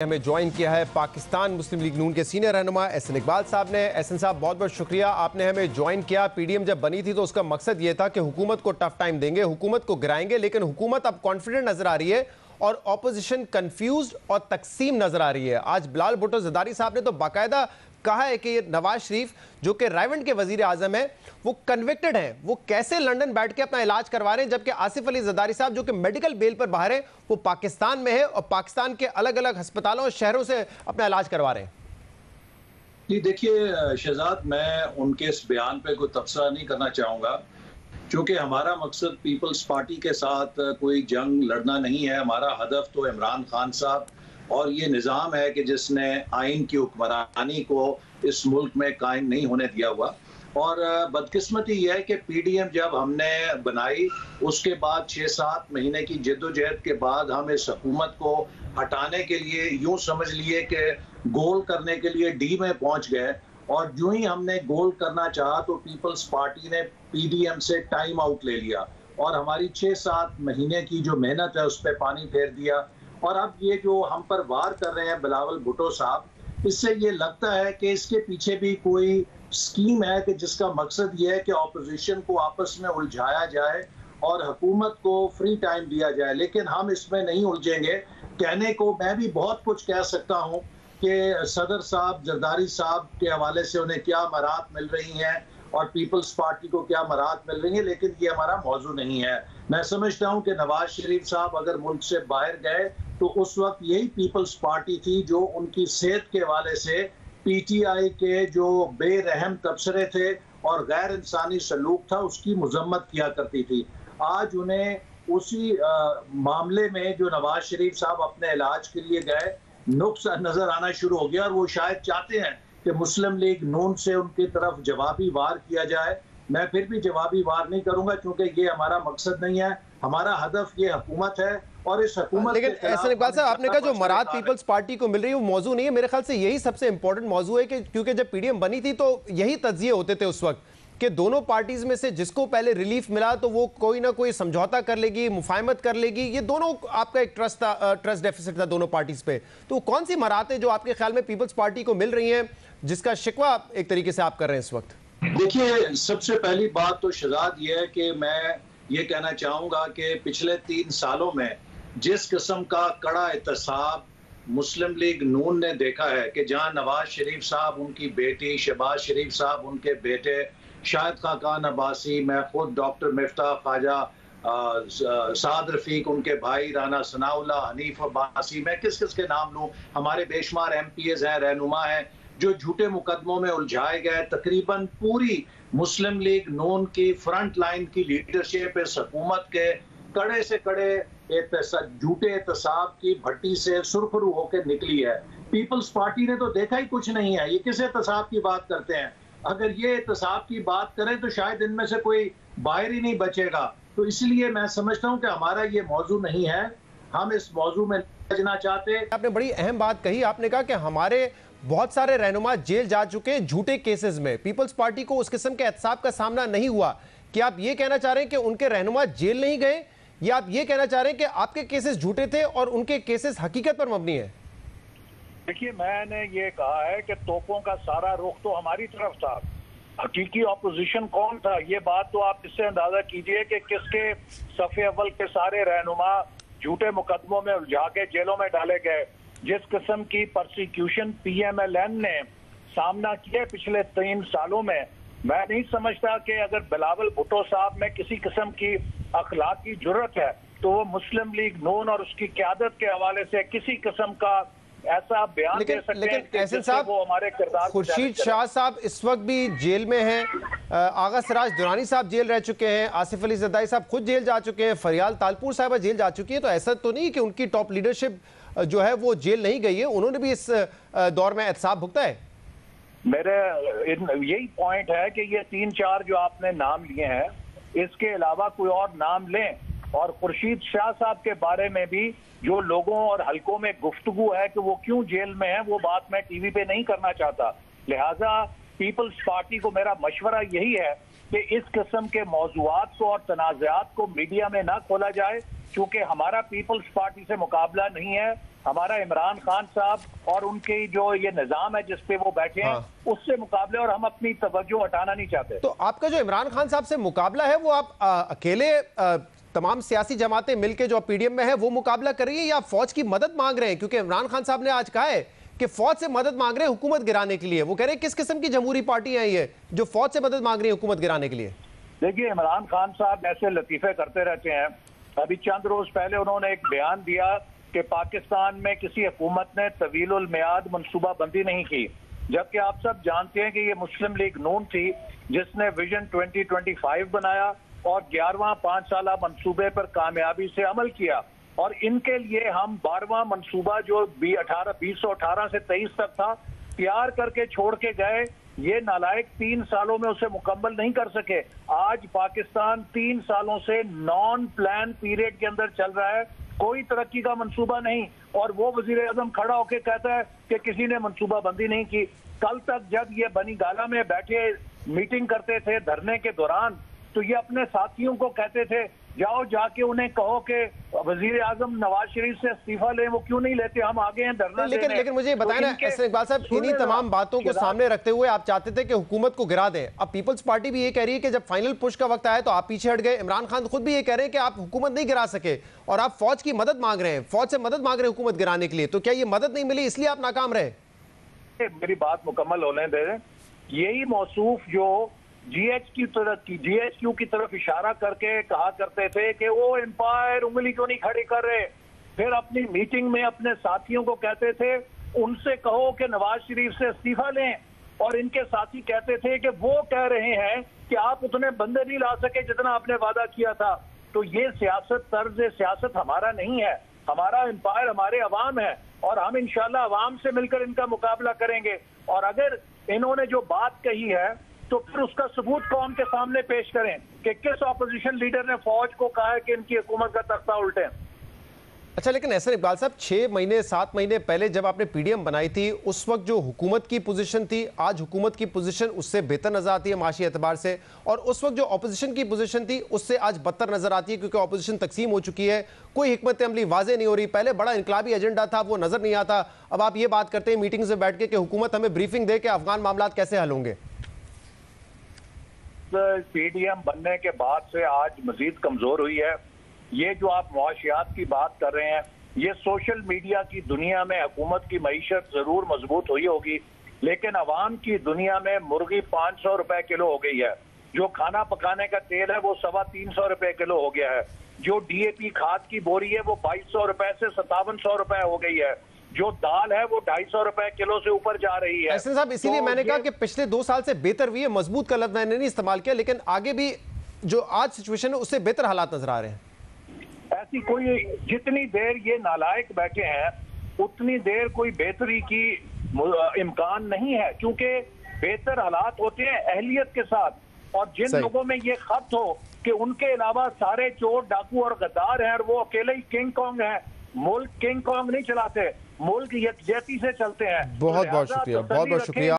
हमें ज्वाइन किया है पाकिस्तान मुस्लिम लीग नून के सीनियर रहनुमा एहसन इकबाल साहब ने। एहसन साहब, बहुत बहुत शुक्रिया, आपने हमें ज्वाइन किया। पीडीएम जब बनी थी तो उसका मकसद ये था कि हुकूमत को टफ टाइम देंगे, हुकूमत को गिराएंगे, लेकिन हुकूमत अब कॉन्फिडेंट नजर आ रही है और ऑपोजिशन कंफ्यूज्ड और तकसीम नजर आ रही है। आज बिलाल भुट्टो ज़रदारी साहब ने तो बाकायदा कहा है कि नवाज शरीफ जो कि रायवंड के वजीर आजम है वो कन्विक्टेड हैं, वो कैसे लंदन बैठ के अपना इलाज करवा रहे हैं, जबकि आसिफ अली ज़रदारी साहब जो कि मेडिकल बेल पर बाहर है वो पाकिस्तान में है और पाकिस्तान के अलग अलग अस्पतालों और शहरों से अपना इलाज करवा रहे हैं। जी देखिए शहजाद, मैं उनके इस बयान पे कोई तबसरा नहीं करना चाहूँगा, क्योंकि हमारा मकसद पीपल्स पार्टी के साथ कोई जंग लड़ना नहीं है। हमारा हदफ तो इमरान खान साहब और ये निज़ाम है कि जिसने आइन की हुक्मरानी को इस मुल्क में कायम नहीं होने दिया हुआ। और बदकिस्मती यह है कि पीडीएम जब हमने बनाई उसके बाद 6-7 महीने की जद्दोजहद के बाद हम इस हुकूमत को हटाने के लिए यूं समझ लिए कि गोल करने के लिए डी में पहुंच गए, और यूं ही हमने गोल करना चाहा तो पीपल्स पार्टी ने पीडीएम से टाइम आउट ले लिया और हमारी 6-7 महीने की जो मेहनत है उस पर पानी फेर दिया। और अब ये जो हम पर वार कर रहे हैं बिलावल भुट्टो साहब, इससे ये लगता है कि इसके पीछे भी कोई स्कीम है कि जिसका मकसद ये है कि ऑपोजिशन को आपस में उलझाया जाए और हुकूमत को फ्री टाइम दिया जाए। लेकिन हम इसमें नहीं उलझेंगे। कहने को मैं भी बहुत कुछ कह सकता हूँ कि सदर साहब जरदारी साहब के हवाले से उन्हें क्या मराहत मिल रही हैं और पीपल्स पार्टी को क्या मराहत मिल रही है, लेकिन ये हमारा मौजू नहीं है। मैं समझता हूँ कि नवाज शरीफ साहब अगर मुल्क से बाहर गए तो उस वक्त यही पीपल्स पार्टी थी जो उनकी सेहत के हवाले से पीटीआई के जो बेरहम तबसरे थे और गैर इंसानी सलूक था उसकी मजम्मत किया करती थी। आज उन्हें उसी मामले में जो नवाज शरीफ साहब अपने इलाज के लिए गए नुक्स नजर आना शुरू हो गया, और वो शायद चाहते हैं कि मुस्लिम लीग नून से उनकी तरफ जवाबी वार किया जाए। मैं फिर भी जवाबी वार नहीं करूंगा क्योंकि ये हमारा मकसद नहीं है। हमारा हदफ ये हुकूमत है और इस हुकूमत लेकिन एहसन इकबाल साहब, आपने कहा जो मराद पीपल्स पार्टी को मिल रही है वो मौजू नहीं है। मेरे ख्याल से यही सबसे इंपॉर्टेंट मौजू है कि क्योंकि जब पीडीएम बनी थी तो यही तज्जिए होते थे उस वक्त कि दोनों पार्टीज में से जिसको पहले रिलीफ मिला तो वो कोई ना कोई समझौता कर लेगी, मुफाहमत कर लेगी। ये दोनों आपका एक ट्रस्ट डेफिसिट था दोनों पार्टीज पे। तो कौन सी मराहतें जो आपके ख्याल में पीपल्स पार्टी को मिल रही हैं जिसका शिकवा एक तरीके से आप कर रहे हैं इस वक्त? देखिए, सबसे पहली बात तो शहजाद ये है कि मैं ये कहना चाहूंगा कि पिछले 3 सालों में जिस किस्म का कड़ा एहतसाब मुस्लिम लीग नून ने देखा है कि जहां नवाज शरीफ साहब, उनकी बेटी शहबाज शरीफ साहब, उनके बेटे शाहिद खाकान अब्बासी, मैं खुद डॉक्टर मिफ्ता ख्वाजा, साद रफीक, उनके भाई राना सनाउल्लाह, हनीफ अब्बासी, मैं किस किस के नाम लूं, हमारे बेशुमार एमपीएस हैं, रहनुमा हैं जो झूठे मुकदमों में उलझाए गए। तकरीबन पूरी मुस्लिम लीग नून की फ्रंट लाइन की लीडरशिप इस हुकूमत के कड़े से कड़े झूठे एहतसाब की भट्टी से सुरखरू होकर निकली है। पीपल्स पार्टी ने तो देखा ही कुछ नहीं है, ये किस एहतसाब की बात करते हैं। अगर ये एहतसाब की बात करें तो शायद इनमें से कोई बाहर ही नहीं बचेगा। तो इसलिए मैं समझता हूं कि हमारा ये मौजू नहीं है, हम इस मौजू में समझना चाहते। आपने बड़ी अहम बात कही, आपने कहा कि हमारे बहुत सारे रहनुमा जेल जा चुके हैं झूठे केसेस में, पीपल्स पार्टी को उस किस्म के एहतसाब का सामना नहीं हुआ। क्या आप ये कहना चाह रहे हैं कि उनके रहनुमा जेल नहीं गए, या आप ये कहना चाह रहे हैं कि आपके केसेस झूठे थे और उनके केसेस हकीकत पर मबनी है? देखिए, मैंने ये कहा है कि तोपों का सारा रुख तो हमारी तरफ था, हकीकी ऑपोजिशन कौन था ये बात तो आप इससे अंदाजा कीजिए कि किसके सफ़े अव्वल के सारे रहनुमा झूठे मुकदमों में उलझा के जेलों में डाले गए। जिस किस्म की परसिक्यूशन पीएमएलएन ने सामना किया पिछले 3 सालों में, मैं नहीं समझता कि अगर बिलावल भुट्टो साहब में किसी किस्म की अखलाकी जुर्रत है तो वो मुस्लिम लीग नून और उसकी क़यादत के हवाले से किसी किस्म का ऐसा बयान दे सकते हैं कि एहसन साहब, वो हमारे किरदार खुर्शीद शाह साहब इस वक्त भी जेल में हैं, आगा सिराज दुरानी साहब जेल रह चुके हैं, आसिफ अली ज़रदारी साहब खुद जेल जा चुके हैं, फरियाल तालपुर साहब जेल जा चुकी है। तो ऐसा तो नहीं कि उनकी टॉप लीडरशिप जो है वो जेल नहीं गई है, उन्होंने भी इस दौर में एहतसाब भुगता है। मेरे यही पॉइंट है कि ये 3-4 जो आपने नाम लिए हैं, इसके अलावा कोई और नाम लें। और खुर्शीद शाह साहब के बारे में भी जो लोगों और हलकों में गुफ्तगू है कि वो क्यों जेल में है, वो बात मैं टीवी पे नहीं करना चाहता। लिहाजा पीपल्स पार्टी को मेरा मशवरा यही है कि इस किस्म के मौजुआत को और तनाज़ात को मीडिया में ना खोला जाए, क्योंकि हमारा पीपल्स पार्टी से मुकाबला नहीं है, हमारा इमरान खान साहब और उनके जो ये निजाम है जिसपे वो बैठे हैं उससे मुकाबले, और हम अपनी तवज्जो हटाना नहीं चाहते। तो आपका जो इमरान खान साहब से मुकाबला है वो आप अकेले तमाम सियासी जमातें मिलकर जो पीडीएम में है वो मुकाबला कर रही है, या फौज की मदद मांग रहे हैं? क्योंकि इमरान खान साहब ने आज कहा है कि फौज से मदद मांग रहे हैं हुकूमत गिराने के लिए। वो कह रहे हैं किस किस्म की जमहूरी पार्टी है ये जो फौज से मदद मांग रही है हुकूमत गिराने के लिए? देखिए, इमरान खान साहब ऐसे लतीफे करते रहते हैं। अभी चंद रोज पहले उन्होंने एक बयान दिया कि पाकिस्तान में किसी हुकूमत ने तवीलुल मियाद मनसूबाबंदी नहीं की, जबकि आप सब जानते हैं कि ये मुस्लिम लीग नून थी जिसने विजन 2025 बनाया और 11वां 5 साला मनसूबे पर कामयाबी से अमल किया। और इनके लिए हम 12वां मनसूबा जो 2018 से 23 तक था तैयार करके छोड़ के गए। ये नालायक 3 सालों में उसे मुकम्मल नहीं कर सके। आज पाकिस्तान 3 सालों से नॉन प्लान पीरियड के अंदर चल रहा है, कोई तरक्की का मंसूबा नहीं। और वो वजीर आजम खड़ा होकर कहता है कि किसी ने मंसूबा बंदी नहीं की। कल तक जब ये बनी गाला में बैठे मीटिंग करते थे धरने के दौरान, तो ये अपने साथियों को कहते थे जाओ जाके उन्हें कहो कि वजीर आजम नवाज शरीफ से इस्तीफा लें। वो क्यों नहीं लेते? हम आगे हैं धरना देने। लेकिन मुझे बताएं ना एहसन इकबाल साहब, इन्हीं तमाम बातों को सामने रखते हुए आप चाहते थे कि हुकूमत को गिरा दें। अब पीपल्स पार्टी भी ये कह रही है कि जब फाइनल पुश का वक्त आया तो आप पीछे हट गए। इमरान खान खुद भी ये कह रहे हैं कि आप हुकूमत नहीं गिरा सके और आप फौज की मदद मांग रहे हैं, फौज से मदद मांग रहे हैं हुकूमत गिराने के लिए। तो क्या ये मदद नहीं मिली इसलिए आप नाकाम रहे? मेरी बात मुकम्मल होने दे। यही मौसूफ जो जीएचक्यू की तरफ इशारा करके कहा करते थे कि वो एम्पायर उंगली क्यों नहीं खड़ी कर रहे, फिर अपनी मीटिंग में अपने साथियों को कहते थे उनसे कहो कि नवाज शरीफ से इस्तीफा लें, और इनके साथी कहते थे कि वो कह रहे हैं कि आप उतने बंदे नहीं ला सके जितना आपने वादा किया था। तो ये सियासत, तर्ज सियासत हमारा नहीं है। हमारा एम्पायर हमारे अवाम है और हम इंशाल्लाह अवाम से मिलकर इनका मुकाबला करेंगे। और अगर इन्होंने जो बात कही है तो फिर उसका सबूत कौम के सामने पेश करें कि किस ऑपोजिशन लीडर ने फौज को कहा है कि इनकी हुकूमत का तख्ता उल्टे। अच्छा, लेकिन एहसन इकबाल साहब 6 महीने 7 महीने पहले जब आपने पीडीएम बनाई थी उस वक्त जो हुकूमत की पोजीशन थी, आज हुकूमत की पोजीशन उससे बेहतर नजर आती है माशी एतबार से, और उस वक्त जो अपोजिशन की पोजीशन थी उससे आज बदतर नजर आती है क्योंकि अपोजिशन तकसीम हो चुकी है, कोई हिकमत अमली वाजे नहीं हो रही। पहले बड़ा इनकलाबी एजेंडा था वो नजर नहीं आता, अब आप ये बात करते हैं मीटिंग से बैठ के कि हुकूमत हमें ब्रीफिंग दे के अफगान मामला कैसे हल होंगे। पीडीएम बनने के बाद से आज मजीद कमजोर हुई है। ये जो आप मुआशियात की बात कर रहे हैं, ये सोशल मीडिया की दुनिया में हुकूमत की मईशत जरूर मजबूत हुई होगी, लेकिन अवाम की दुनिया में मुर्गी 500 रुपए किलो हो गई है। जो खाना पकाने का तेल है वो 325 रुपए किलो हो गया है। जो डीएपी खाद की बोरी है वो 2200 रुपए से 5700 रुपए हो गई है। जो दाल है वो 250 रुपए किलो से ऊपर जा रही है। एहसन साहब, इसीलिए मैंने कहा कि पिछले 2 साल से बेहतर हुई है। मजबूत का लफ्ज मैंने नहीं इस्तेमाल किया, लेकिन आगे भी जो आज सिचुएशन है उससे बेहतर हालात नजर आ रहे हैं। ऐसी कोई, जितनी देर ये नालायक बैठे हैं उतनी देर कोई बेहतरी की इम्कान नहीं है, क्योंकि बेहतर हालात होते हैं अहलियत के साथ। और जिन लोगों में ये खत हो कि उनके अलावा सारे चोर डाकू और गद्दार हैं और वो अकेले ही किंग कॉन्ग हैं, मुल्क किंग कॉन्ग नहीं चलाते, मुल्क यकजहती से चलते हैं। बहुत बहुत शुक्रिया, बहुत बहुत शुक्रिया।